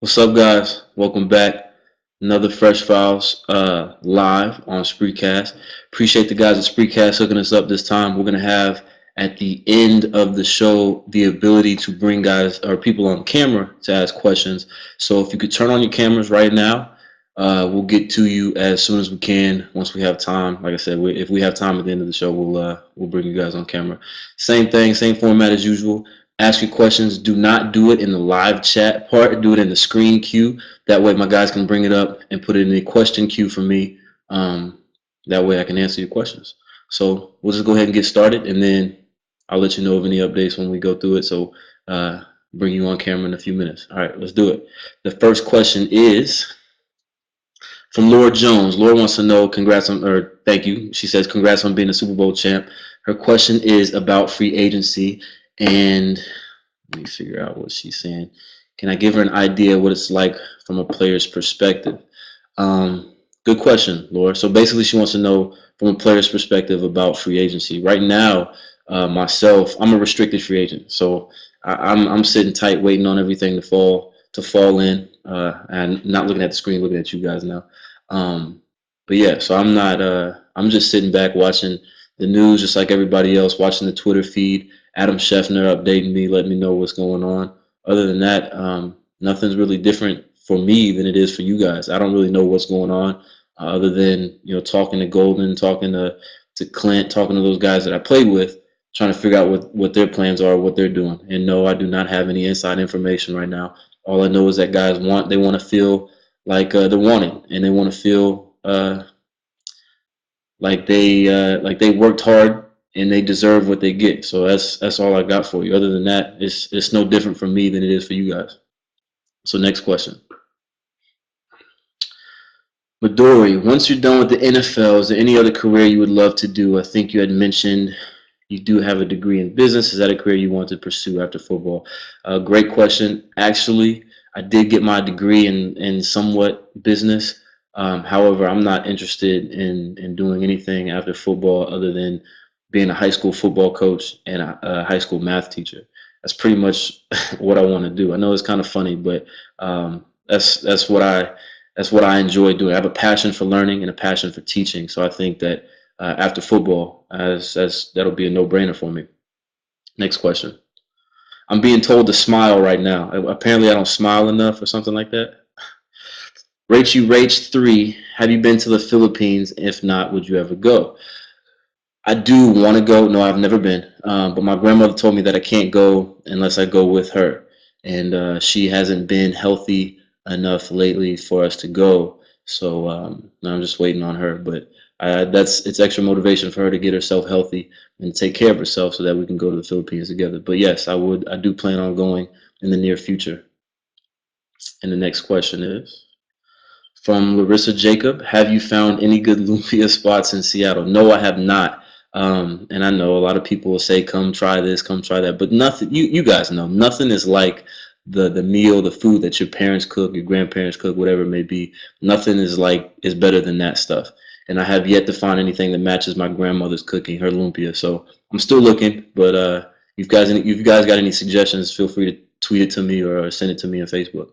What's up, guys? Welcome back. Another Fresh Files live on Spreecast. Appreciate the guys at Spreecast hooking us up this time. We're going to have at the end of the show the ability to bring guys or people on camera to ask questions. So if you could turn on your cameras right now, we'll get to you as soon as we can once we have time. Like I said, if we have time at the end of the show, we'll bring you guys on camera. Same thing, same format as usual. Ask your questions. Do not do it in the live chat part. Do it in the screen queue. That way my guys can bring it up and put it in the question queue for me. That way I can answer your questions. So we'll just go ahead and get started, and then I'll let you know of any updates when we go through it. So bring you on camera in a few minutes. All right, let's do it. The first question is from Laura Jones. Laura wants to know, thank you. She says, congrats on being a Super Bowl champ. Her question is about free agency, and let me figure out what she's saying. Can I give her an idea what it's like from a player's perspective? Good question, Laura. So basically, she wants to know from a player's perspective about free agency. Right now, myself, I'm a restricted free agent, so I'm sitting tight, waiting on everything to fall in, and not looking at the screen, looking at you guys now. But yeah, so I'm not. I'm just sitting back watching the news, just like everybody else, watching the Twitter feed. Adam Scheffner updating me, letting me know what's going on. Other than that, nothing's really different for me than it is for you guys. I don't really know what's going on, other than talking to Golden, talking to Clint, talking to those guys that I played with, trying to figure out what their plans are, what they're doing. And no, I do not have any inside information right now. All I know is that guys want to feel like they're wanted, and they want to feel like they worked hard and they deserve what they get. So that's all I got for you. Other than that, it's no different for me than it is for you guys. So next question. Midori, once you're done with the NFL, is there any other career you would love to do? I think you had mentioned you do have a degree in business. Is that a career you want to pursue after football? Great question. Actually, I did get my degree in somewhat business. However, I'm not interested in doing anything after football other than being a high school football coach and a high school math teacher. That's pretty much what I want to do. I know it's kind of funny, but that's what I enjoy doing. I have a passion for learning and a passion for teaching. So I think that after football, as that'll be a no-brainer for me. Next question. I'm being told to smile right now. Apparently, I don't smile enough or something like that. Rate you Rach 3. Have you been to the Philippines? If not, would you ever go? I do want to go. No, I've never been. But my grandmother told me that I can't go unless I go with her. And she hasn't been healthy enough lately for us to go. So I'm just waiting on her. But it's extra motivation for her to get herself healthy and take care of herself so that we can go to the Philippines together. But yes, I do plan on going in the near future. And the next question is from Larissa Jacob. Have you found any good lumpia spots in Seattle? No, I have not. And I know a lot of people will say, come try this, come try that. But nothing, you guys know, nothing is like the meal, the food that your parents cook, your grandparents cook, whatever it may be. Nothing is better than that stuff. And I have yet to find anything that matches my grandmother's cooking, her lumpia. So I'm still looking, but if you guys got any suggestions, feel free to tweet it to me or send it to me on Facebook.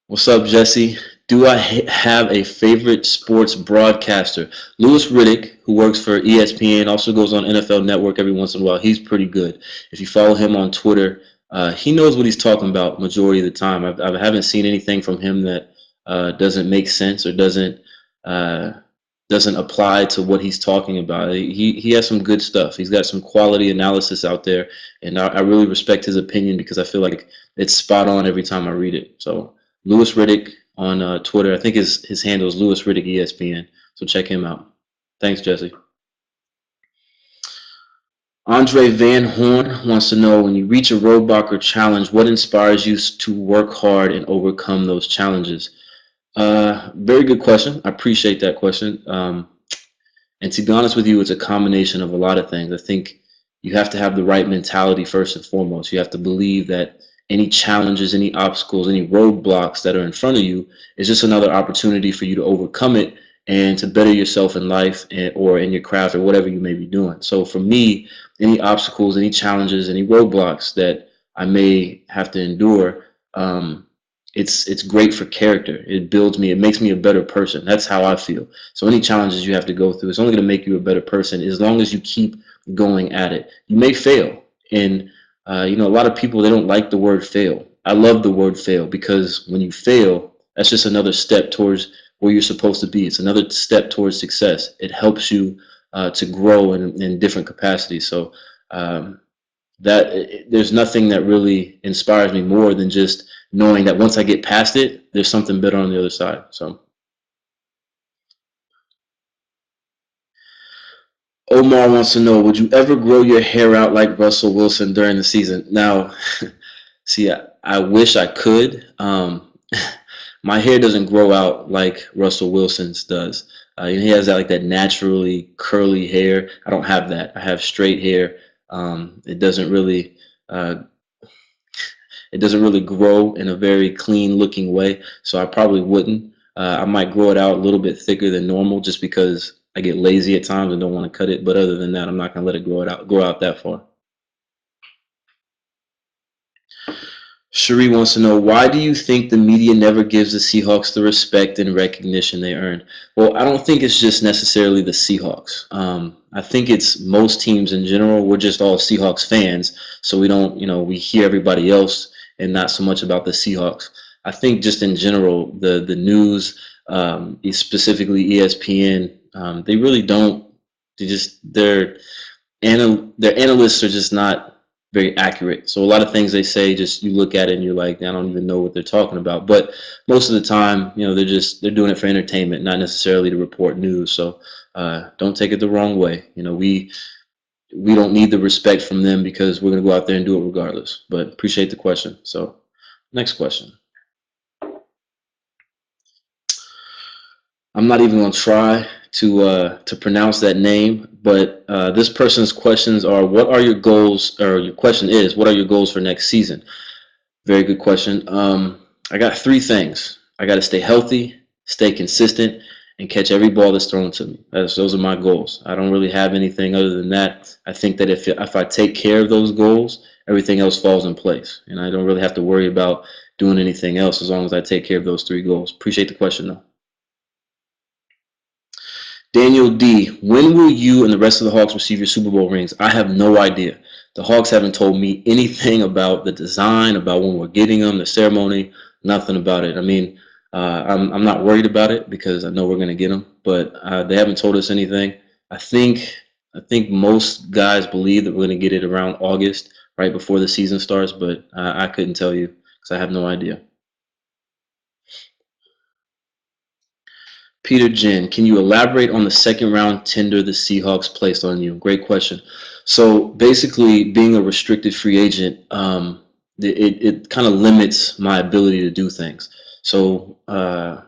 What's up, Jesse? Do I have a favorite sports broadcaster? Louis Riddick, who works for ESPN, also goes on NFL Network every once in a while. He's pretty good. If you follow him on Twitter, he knows what he's talking about majority of the time. I haven't seen anything from him that doesn't make sense or doesn't apply to what he's talking about. He has some good stuff. He's got some quality analysis out there, and I really respect his opinion because I feel like it's spot on every time I read it. So Louis Riddick on Twitter. I think his handle is Louis Riddick ESPN. So check him out. Thanks, Jesse. Andre Van Horn wants to know, when you reach a roadblock or challenge, what inspires you to work hard and overcome those challenges? Very good question. I appreciate that question. And to be honest with you, it's a combination of a lot of things. I think you have to have the right mentality first and foremost. You have to believe that any challenges, any obstacles, any roadblocks that are in front of you is just another opportunity for you to overcome it and to better yourself in life or in your craft or whatever you may be doing. So for me, any obstacles, any challenges, any roadblocks that I may have to endure, it's great for character. It builds me. It makes me a better person. That's how I feel. So any challenges you have to go through, it's only going to make you a better person as long as you keep going at it. You may fail, and a lot of people, they don't like the word fail. I love the word fail because when you fail, that's just another step towards where you're supposed to be. It's another step towards success. It helps you to grow in different capacities. So there's nothing that really inspires me more than just knowing that once I get past it, there's something better on the other side. So Omar wants to know, would you ever grow your hair out like Russell Wilson during the season? Now, see, I wish I could. My hair doesn't grow out like Russell Wilson's does. He has that naturally curly hair. I don't have that. I have straight hair. It doesn't really uh, it doesn't really grow in a very clean looking way, so I probably wouldn't. I might grow it out a little bit thicker than normal just because I get lazy at times and don't want to cut it. But other than that, I'm not gonna let it grow out that far. Cherie wants to know, why do you think the media never gives the Seahawks the respect and recognition they earn? Well, I don't think it's just necessarily the Seahawks. I think it's most teams in general. We're just all Seahawks fans, so we don't, we hear everybody else and not so much about the Seahawks. I think just in general, the news, specifically ESPN, they really don't. Their analysts are just not very accurate. So a lot of things they say, just you look at it and you're like, I don't even know what they're talking about. But most of the time, they're doing it for entertainment, not necessarily to report news. So don't take it the wrong way. We don't need the respect from them because we're gonna go out there and do it regardless. But appreciate the question. So next question. I'm not even gonna try to pronounce that name, but this person's questions are: what are your goals? Or your question is, what are your goals for next season? Very good question. I got three things. I got to stay healthy, stay consistent, and catch every ball that's thrown to me. Those are my goals. I don't really have anything other than that. I think that if I take care of those goals, everything else falls in place, and I don't really have to worry about doing anything else as long as I take care of those three goals. Appreciate the question, though. Daniel D, when will you and the rest of the Hawks receive your Super Bowl rings? I have no idea. The Hawks haven't told me anything about the design, about when we're getting them, the ceremony, nothing about it. I mean, I'm not worried about it because I know we're going to get them, but they haven't told us anything. I think most guys believe that we're going to get it around August, right before the season starts, but I couldn't tell you because I have no idea. Peter Jin, can you elaborate on the second round tender the Seahawks placed on you? Great question. So basically, being a restricted free agent, it kind of limits my ability to do things. So how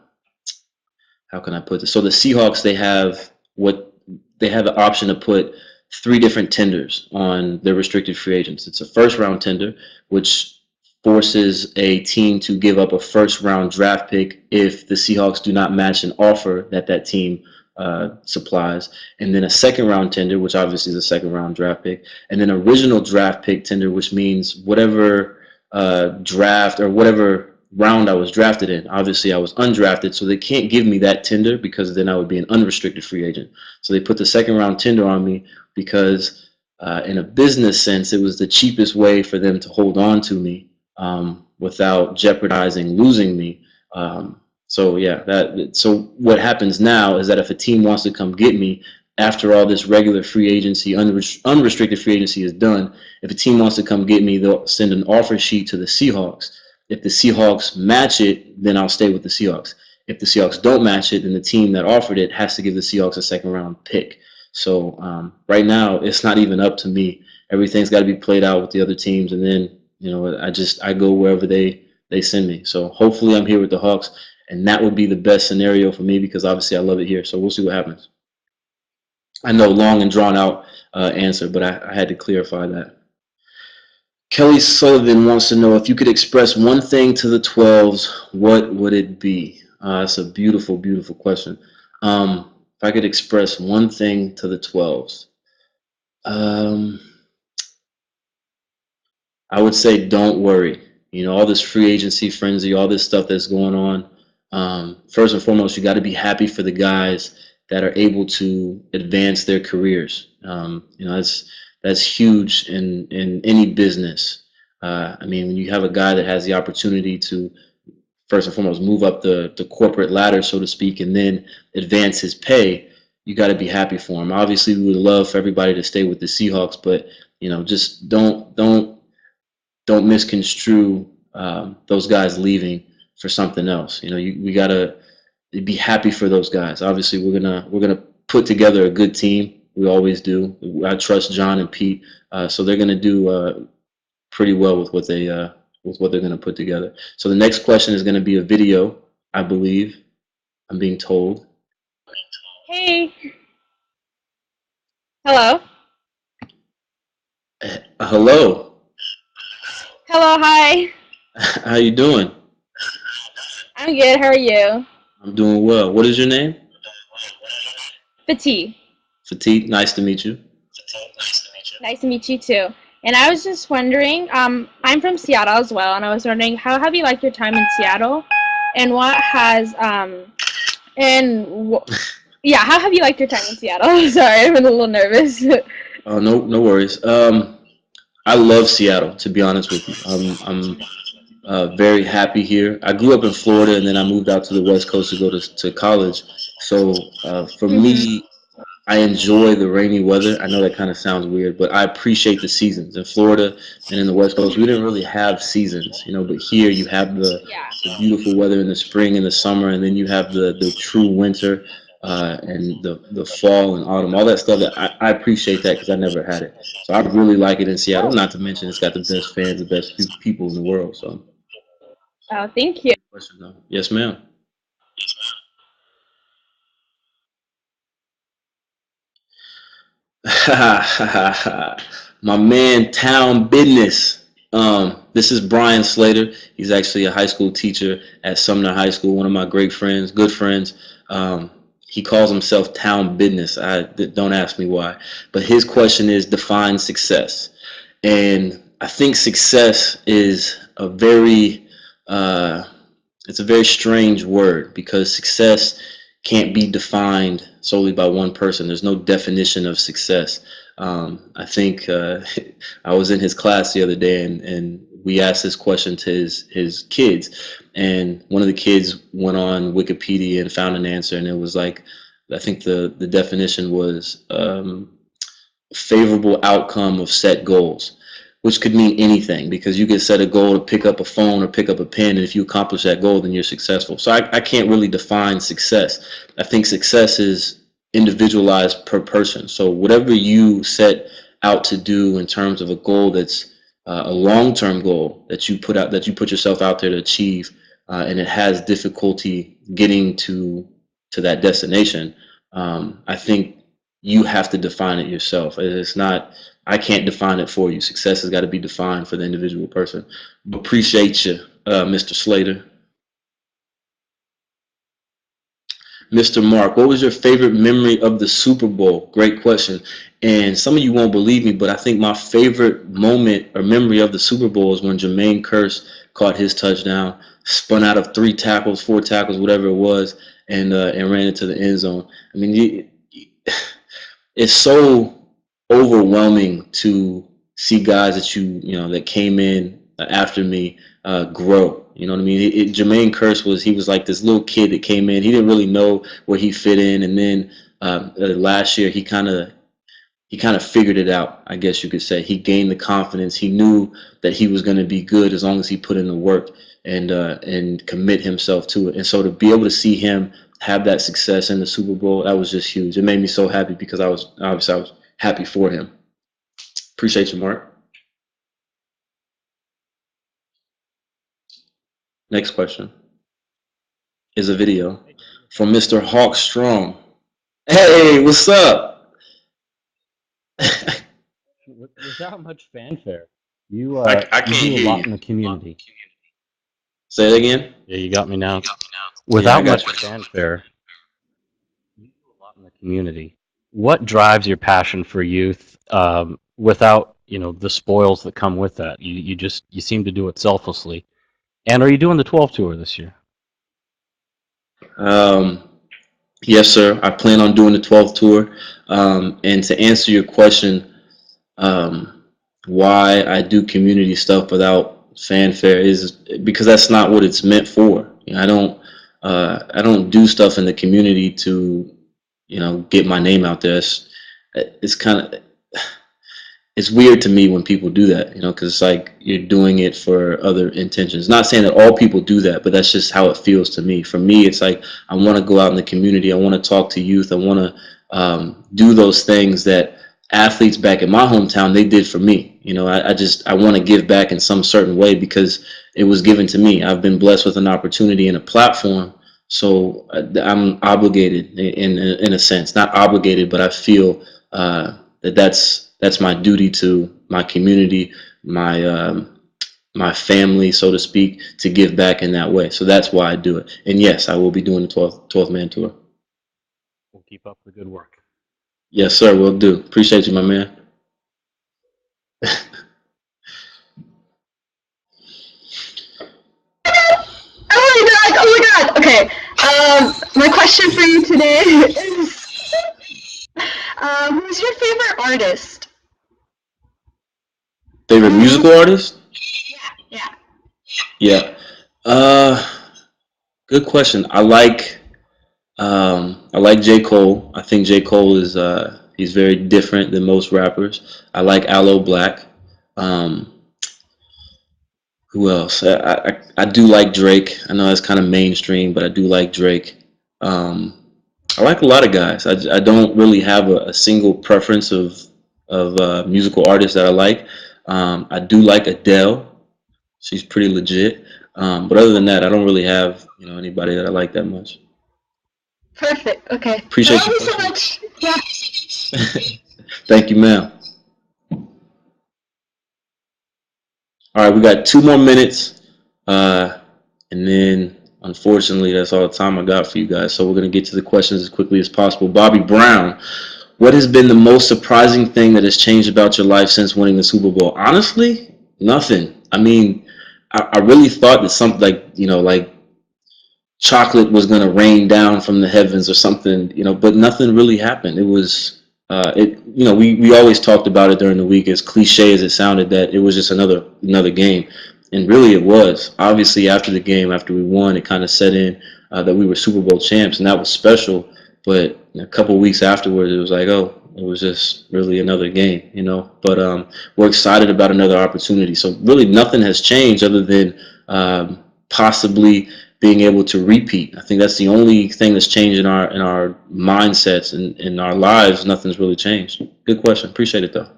can I put this? So the Seahawks, they have the option to put three different tenders on their restricted free agents. It's a first round tender, which forces a team to give up a first round draft pick if the Seahawks do not match an offer that team supplies, and then a second round tender, which obviously is a second round draft pick, and then original draft pick tender, which means whatever draft or whatever round I was drafted in. Obviously, I was undrafted, so they can't give me that tender because then I would be an unrestricted free agent. So they put the second round tender on me because, in a business sense, it was the cheapest way for them to hold on to me without jeopardizing losing me. So yeah, so what happens now is that if a team wants to come get me after all this regular free agency, unrestricted free agency is done, if a team wants to come get me, they'll send an offer sheet to the Seahawks. If the Seahawks match it, then I'll stay with the Seahawks. If the Seahawks don't match it, then the team that offered it has to give the Seahawks a second round pick. So right now, it's not even up to me. Everything's got to be played out with the other teams, and then I go wherever they send me. So hopefully, I'm here with the Hawks, and that would be the best scenario for me because obviously I love it here. So we'll see what happens. I know, long and drawn out answer, but I had to clarify that. Kelly Sullivan wants to know, if you could express one thing to the 12s, what would it be? That's a beautiful, beautiful question. If I could express one thing to the 12s, I would say don't worry. All this free agency frenzy, all this stuff that's going on. First and foremost, you got to be happy for the guys that are able to advance their careers. That's huge in any business. I mean, when you have a guy that has the opportunity to first and foremost move up the corporate ladder, so to speak, and then advance his pay, you got to be happy for him. Obviously, we would love for everybody to stay with the Seahawks, but just don't misconstrue those guys leaving for something else. We gotta be happy for those guys. Obviously, we're gonna put together a good team. We always do. I trust John and Pete, so they're gonna do pretty well with what they're gonna put together. So the next question is gonna be a video, I believe. I'm being told. Hey. Hello. Hello. Hello, hi. How you doing? I'm good. How are you? I'm doing well. What is your name? Fati. Fatih. Nice to meet you. Nice to meet you too. And I was just wondering, I'm from Seattle as well, and I was wondering how have you liked your time in Seattle, and what has yeah, how have you liked your time in Seattle? Sorry, I'm a little nervous. Oh, no worries. I love Seattle, to be honest with you. I'm very happy here. I grew up in Florida, and then I moved out to the West Coast to go to college. So for Mhm. me, I enjoy the rainy weather. I know that kind of sounds weird, but I appreciate the seasons. In Florida and in the West Coast, we didn't really have seasons, but here you have Yeah. the beautiful weather in the spring and the summer, and then you have the true winter and the fall and autumn, all that stuff. That I appreciate that because I never had it. So I really like it in Seattle. Oh. Not to mention it's got the best fans, the best people in the world. So, Oh, thank you. question though. Yes, ma'am. My man, Town Business. This is Brian Slater. He's actually a high school teacher at Sumner High School. One of my great friends, good friends. He calls himself Town Business. Don't ask me why, but his question is define success. And I think success is uh, it's a very strange word because success can't be defined solely by one person. There's no definition of success. I think I was in his class the other day, and we asked this question to his kids, and one of the kids went on Wikipedia and found an answer, and it was like, I think the definition was favorable outcome of set goals, which could mean anything because you could set a goal to pick up a phone or pick up a pen, and if you accomplish that goal, then you're successful. So I can't really define success. I think success is individualized per person. So whatever you set out to do in terms of a goal that's a long-term goal that you put out, that you put yourself out there to achieve, and it has difficulty getting to that destination. I think you have to define it yourself. It's not, I can't define it for you. Success has got to be defined for the individual person. Appreciate you, Mr. Slater. Mr. Mark, what was your favorite memory of the Super Bowl? Great question. And some of you won't believe me, but I think my favorite moment or memory of the Super Bowl is when Jermaine Kearse caught his touchdown, spun out of 3 tackles, 4 tackles, whatever it was, and ran into the end zone. I mean, it's so overwhelming to see guys that that came in after me grow. You know what I mean? Jermaine Kearse he was like this little kid that came in. He didn't really know where he fit in, and then last year he kind of figured it out. I guess you could say he gained the confidence. He knew that he was going to be good as long as he put in the work and commit himself to it. And so to be able to see him have that success in the Super Bowl, that was just huge. It made me so happy because I was happy for him. Appreciate you, Mark. Next question is a video from Mr. Hawk Strong. Hey, what's up? Without much fanfare. You I you can't do a hear lot you. in the community. Say it again. Yeah, you got me now. Yeah, I Without got much you. fanfare, you do a lot in the community. What drives your passion for youth without the spoils that come with that. You seem to do it selflessly. And are you doing the 12 tour this year? Yes, sir. I plan on doing the 12th tour. And to answer your question, um, why I do community stuff without fanfare is because that's not what it's meant for. I don't do stuff in the community to, get my name out there. It's kind of it's weird to me when people do that, because it's like you're doing it for other intentions. Not saying that all people do that, but that's just how it feels to me. For me, it's like I want to go out in the community. I want to talk to youth. I want to do those things that athletes back in my hometown they did for me. I want to give back in some certain way because it was given to me. I've been blessed with an opportunity and a platform, so I'm obligated in a sense. Not obligated, but I feel that's my duty to my community, my family, so to speak, to give back in that way. So that's why I do it. And yes, I will be doing the 12th man tour. We'll keep up the good work. Yes, sir. Will do. Appreciate you, my man. Oh my god. Okay. My question for you today is, who's your favorite artist? Favorite musical artist? Yeah. Yeah. Good question. I like J. Cole. I think J. Cole is he's very different than most rappers. I like Aloe Black. Um, who else? I do like Drake. I know that's kind of mainstream, but I do like Drake. I like a lot of guys. I don't really have a single preference of musical artists that I like. I do like Adele. She's pretty legit. But other than that, I don't really have anybody that I like that much. Perfect. Okay. Appreciate Thank you so much. Yeah. Thank you, ma'am. All right, we got 2 more minutes, and then unfortunately, that's all the time I got for you guys. So we're gonna get to the questions as quickly as possible. Bobby Brown, what has been the most surprising thing that has changed about your life since winning the Super Bowl? Honestly, nothing. I mean, I really thought that something like chocolate was going to rain down from the heavens or something, but nothing really happened. It was, we always talked about it during the week, as cliche as it sounded, that it was just another game. And really it was. Obviously, after the game, after we won, it kind of set in that we were Super Bowl champs, and that was special. But a couple of weeks afterwards, it was like, oh, it was just really another game, But we're excited about another opportunity. So really nothing has changed other than possibly being able to repeat. I think that's the only thing that's changed in our mindsets and in our lives. Nothing's really changed. Good question. Appreciate it, though.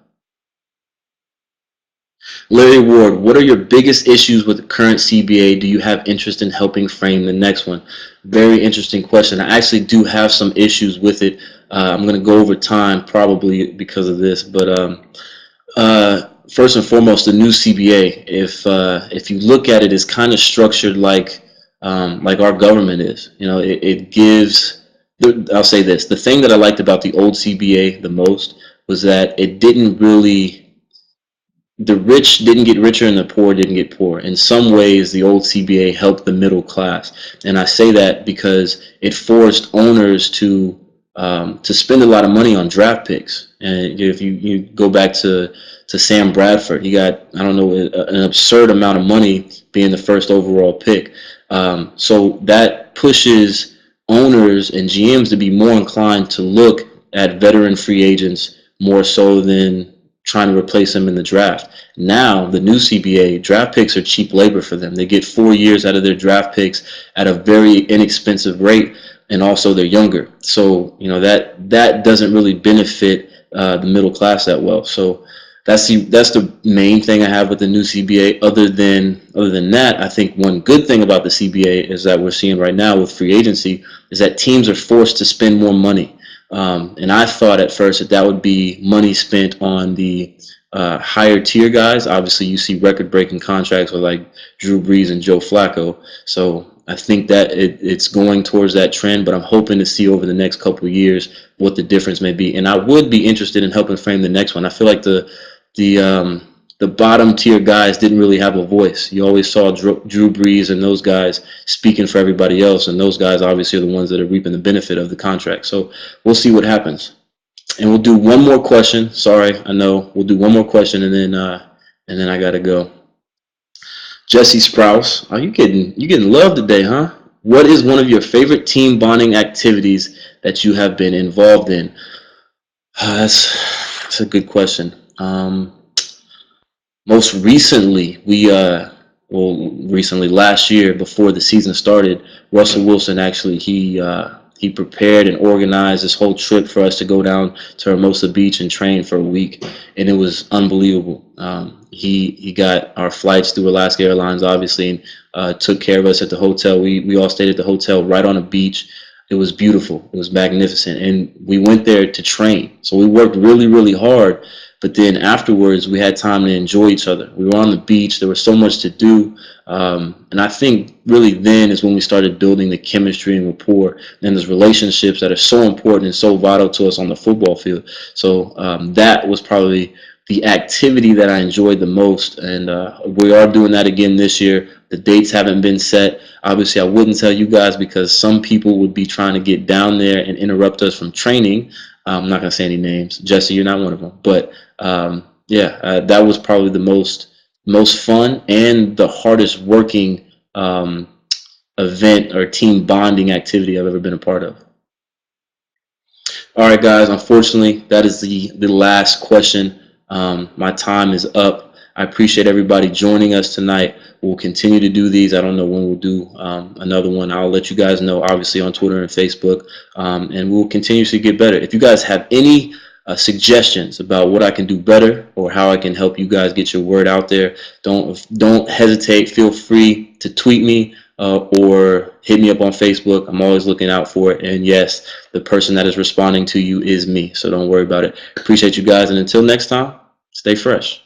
Larry Ward, what are your biggest issues with the current CBA? Do you have interest in helping frame the next one? Very interesting question. I actually do have some issues with it. I'm going to go over time probably because of this, but first and foremost, the new CBA. If you look at it, it's kind of structured like our government is. It gives. I'll say this: the thing that I liked about the old CBA the most was that it didn't really. The rich didn't get richer and the poor didn't get poor. In some ways, the old CBA helped the middle class, and I say that because it forced owners to spend a lot of money on draft picks. And if you go back to Sam Bradford, he got, I don't know, an absurd amount of money being the first overall pick. So that pushes owners and GMs to be more inclined to look at veteran free agents more so than trying to replace them in the draft. Now, the new CBA, draft picks are cheap labor for them. They get 4 years out of their draft picks at a very inexpensive rate, and also they're younger. So, that doesn't really benefit the middle class that well. So that's the main thing I have with the new CBA. Other than that, I think one good thing about the CBA is that we're seeing right now with free agency is that teams are forced to spend more money. And I thought at first that would be money spent on the higher tier guys. Obviously, you see record-breaking contracts with like Drew Brees and Joe Flacco. So I think that it's going towards that trend, but I'm hoping to see over the next couple of years what the difference may be. And I would be interested in helping frame the next one. I feel like the the bottom tier guys didn't really have a voice. You always saw Drew Brees and those guys speaking for everybody else, and those guys obviously are the ones that are reaping the benefit of the contract. So we'll see what happens. And we'll do one more question. Sorry, I know. We'll do one more question, and then I gotta go. Jesse Sprouse, you getting love today, huh? What is one of your favorite team bonding activities that you have been involved in? That's a good question. Most recently, recently last year before the season started, Russell Wilson actually he prepared and organized this whole trip for us to go down to Hermosa Beach and train for a week, and it was unbelievable. He got our flights through Alaska Airlines, obviously, and took care of us at the hotel. We all stayed at the hotel right on a beach. It was beautiful. It was magnificent, and we went there to train. So we worked really, really hard. But then afterwards, we had time to enjoy each other. We were on the beach. There was so much to do. And I think really then is when we started building the chemistry and rapport and those relationships that are so important and so vital to us on the football field. So that was probably the activity that I enjoyed the most. And we are doing that again this year. The dates haven't been set. Obviously, I wouldn't tell you guys because some people would be trying to get down there and interrupt us from training. I'm not going to say any names. Jesse, you're not one of them. But that was probably the most fun and the hardest working event or team bonding activity I've ever been a part of. All right, guys. Unfortunately, that is the last question. My time is up. I appreciate everybody joining us tonight. We'll continue to do these. I don't know when we'll do another one. I'll let you guys know, obviously, on Twitter and Facebook. And we'll continuously get better. If you guys have any suggestions about what I can do better or how I can help you guys get your word out there, don't hesitate. Feel free to tweet me or hit me up on Facebook. I'm always looking out for it. And yes, the person that is responding to you is me. So don't worry about it. Appreciate you guys. And until next time, stay fresh.